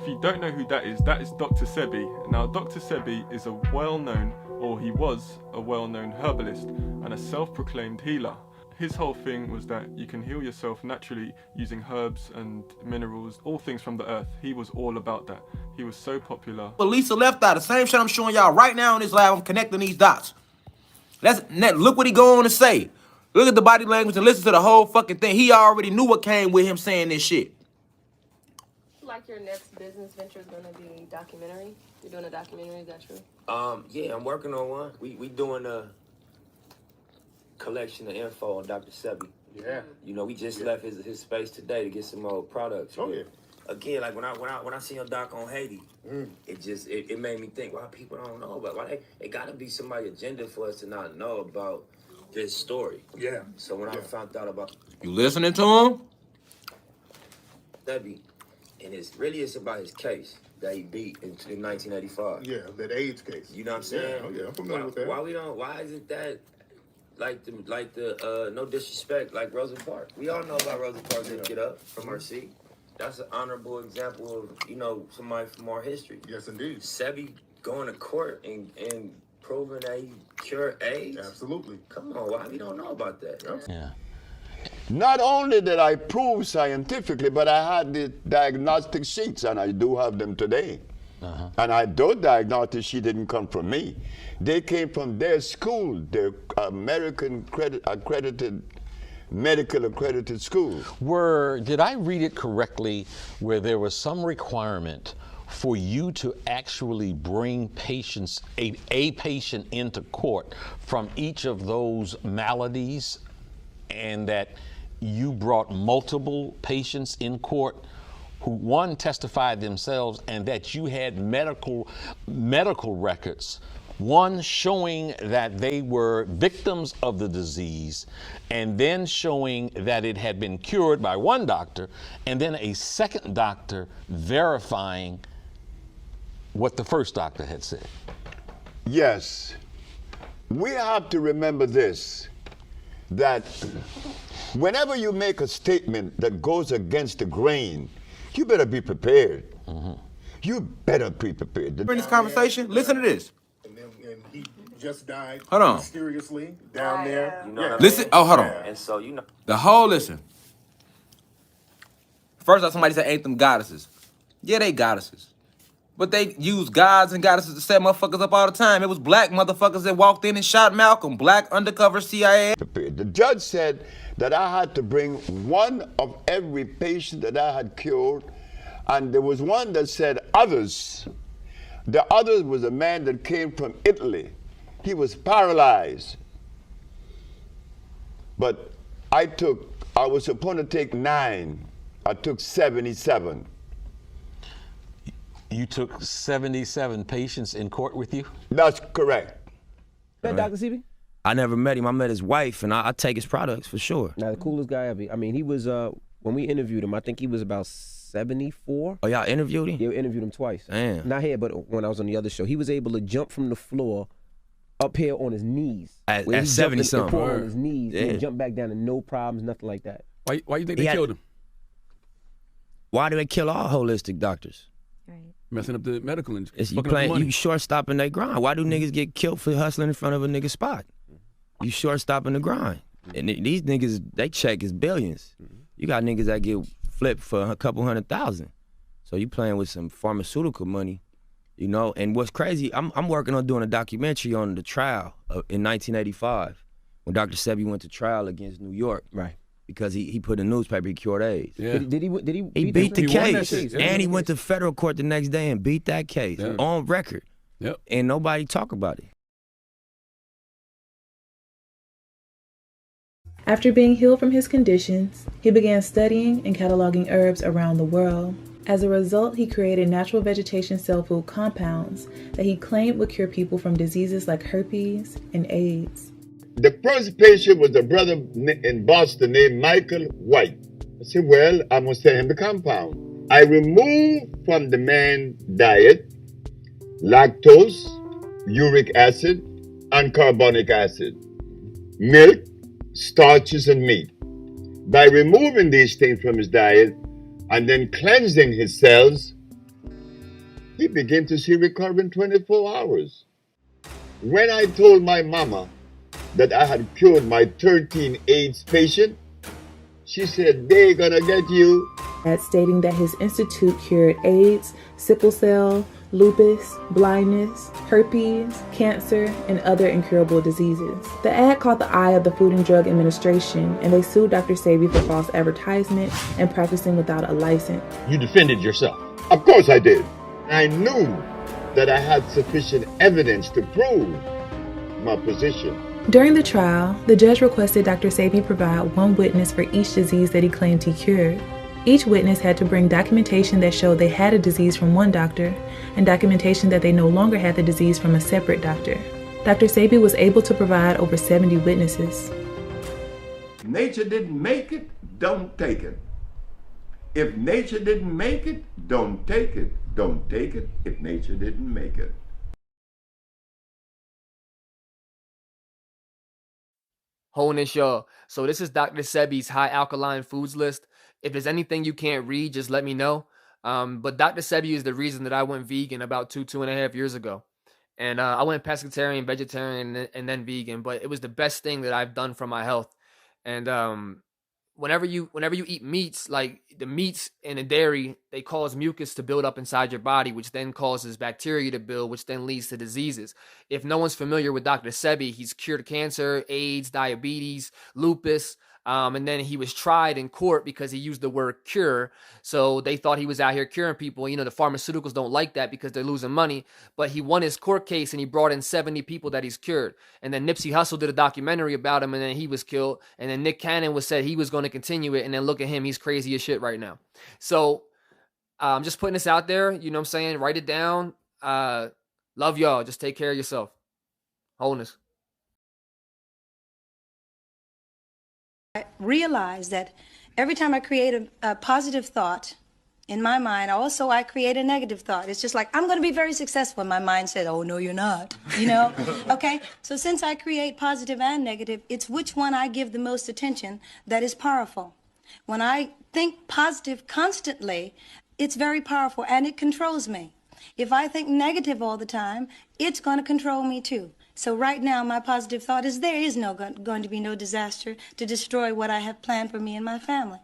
If you don't know who that is Dr. SEBI. Now, Dr. SEBI is a well-known, or he was a well-known herbalist and a self-proclaimed healer. His whole thing was that you can heal yourself naturally using herbs and minerals, all things from the earth. He was all about that. He was so popular. But Lisa left out the same shit I'm showing y'all right now in this lab. I'm connecting these dots. Look what he go on to say. Look at the body language and listen to the whole fucking thing. He already knew what came with him saying this shit. Like your next business venture is gonna be documentary. You're doing a documentary, is that true? Yeah, I'm working on one. We doing a collection of info on Dr. SEBI. Yeah. You know, we just left his space today to get some more products. Oh, yeah. Again, like when I seen your doc on Haiti, it made me think, why people don't know about, why they gotta be somebody's agenda for us to not know about this story. Yeah. So when I found out about You listening to him? SEBI, and it's about his case that he beat in 1985. Yeah, that AIDS case. You know what I'm saying? Yeah, oh, yeah, I'm familiar with that. Why isn't that like the no disrespect, like Rosa Parks? We all know about Rosa Parks didn't get up from her seat. That's an honorable example of, you know, somebody from our history. Yes, indeed. SEBI going to court and proving that he cured AIDS? Absolutely. Come on, why we don't know about that? Yeah. Not only did I prove scientifically, but I had the diagnostic sheets, and I do have them today. And those diagnostic sheets didn't come from me. They came from their school, their American medical accredited school. Did I read it correctly where there was some requirement for you to actually bring patients, a patient into court from each of those maladies, and that you brought multiple patients in court who, one, testified themselves, and that you had medical records, one showing that they were victims of the disease, and then showing that it had been cured by one doctor, and then a second doctor verifying what the first doctor had said? Yes. We have to remember this, that whenever you make a statement that goes against the grain, you better be prepared. You better be prepared. During this conversation, listen to this. And he just died Hold on. mysteriously down there. You know what I mean? Listen, oh, hold on. And so, you know. The whole listen. First off, somebody said, ain't them goddesses. Yeah, they goddesses. But they use gods and goddesses to set motherfuckers up all the time. It was black motherfuckers that walked in and shot Malcolm. Black undercover CIA. The judge said that I had to bring one of every patient that I had cured, and there was one that said others. The others was a man that came from Italy. He was paralyzed. But I was supposed to take 9. I took 77. You took 77 patients in court with you? That's correct. Met Dr. CB? I never met him. I met his wife, and I take his products for sure. Now, the coolest guy ever. I mean, he was, when we interviewed him, I think he was about 74. Oh, y'all interviewed him? Yeah, we interviewed him twice. Damn. Not here, but when I was on the other show. He was able to jump from the floor up here on his knees. At 70-something. On his knees, Yeah. and jump back down and no problems, nothing like that. Why you think they killed him? Why do they kill all holistic doctors? Messing up the medical industry. You short stopping their grind. Why do niggas get killed for hustling in front of a nigga spot? You short stopping the grind. And these niggas, they check is billions. You got niggas that get flipped for a couple $100,000. So you playing with some pharmaceutical money, you know? And what's crazy, I'm working on doing a documentary on the trial in 1985 when Dr. SEBI went to trial against New York. Right. Because he put in the newspaper he cured AIDS. Yeah. Did he beat the case. Yeah. And he went to federal court the next day and beat that case on record. Yep. And nobody talk about it. After being healed from his conditions, he began studying and cataloging herbs around the world. As a result, he created natural vegetation cell food compounds that he claimed would cure people from diseases like herpes and AIDS. The first patient was a brother in Boston named Michael White. I said, well, I must send him the compound. I removed from the man's diet lactose, uric acid, and carbonic acid, milk, starches, and meat. By removing these things from his diet and then cleansing his cells, he began to see recovery in 24 hours. When I told my mama that I had cured my 13 AIDS patient, she said, they're gonna get you. Stating that his institute cured AIDS, sickle cell, lupus, blindness, herpes, cancer, and other incurable diseases. The ad caught the eye of the Food and Drug Administration, and they sued Dr. Sebi for false advertisement and practicing without a license. You defended yourself. Of course I did. I knew that I had sufficient evidence to prove my position. During the trial, the judge requested Dr. Sebi provide one witness for each disease that he claimed he cured. Each witness had to bring documentation that showed they had a disease from one doctor and documentation that they no longer had the disease from a separate doctor. Dr. Sebi was able to provide over 70 witnesses. Nature didn't make it, don't take it. If nature didn't make it, don't take it. Don't take it if nature didn't make it. Wholeness, y'all. So this is Dr. Sebi's high alkaline foods list. If there's anything you can't read, just let me know. But Dr. Sebi is the reason that I went vegan about 2.5 years ago. And I went pescatarian, vegetarian, and then vegan. But it was the best thing that I've done for my health. And whenever you eat meats, like the meats and the dairy, they cause mucus to build up inside your body, which then causes bacteria to build, which then leads to diseases. If no one's familiar with Dr. Sebi, he's cured cancer, AIDS, diabetes, lupus, and then he was tried in court because he used the word cure. So they thought he was out here curing people. You know, the pharmaceuticals don't like that because they're losing money. But he won his court case and he brought in 70 people that he's cured. And then Nipsey Hussle did a documentary about him and then he was killed. And then Nick Cannon said he was going to continue it. And then look at him. He's crazy as shit right now. So I'm just putting this out there. You know what I'm saying? Write it down. Love y'all. Just take care of yourself. Wholeness. I realize that every time I create a positive thought in my mind, also I create a negative thought. It's just like, I'm going to be very successful. And my mind said, oh, no, you're not, you know? Okay, so since I create positive and negative, it's which one I give the most attention that is powerful. When I think positive constantly, it's very powerful and it controls me. If I think negative all the time, it's going to control me too. So right now, my positive thought is there is going to be no disaster to destroy what I have planned for me and my family.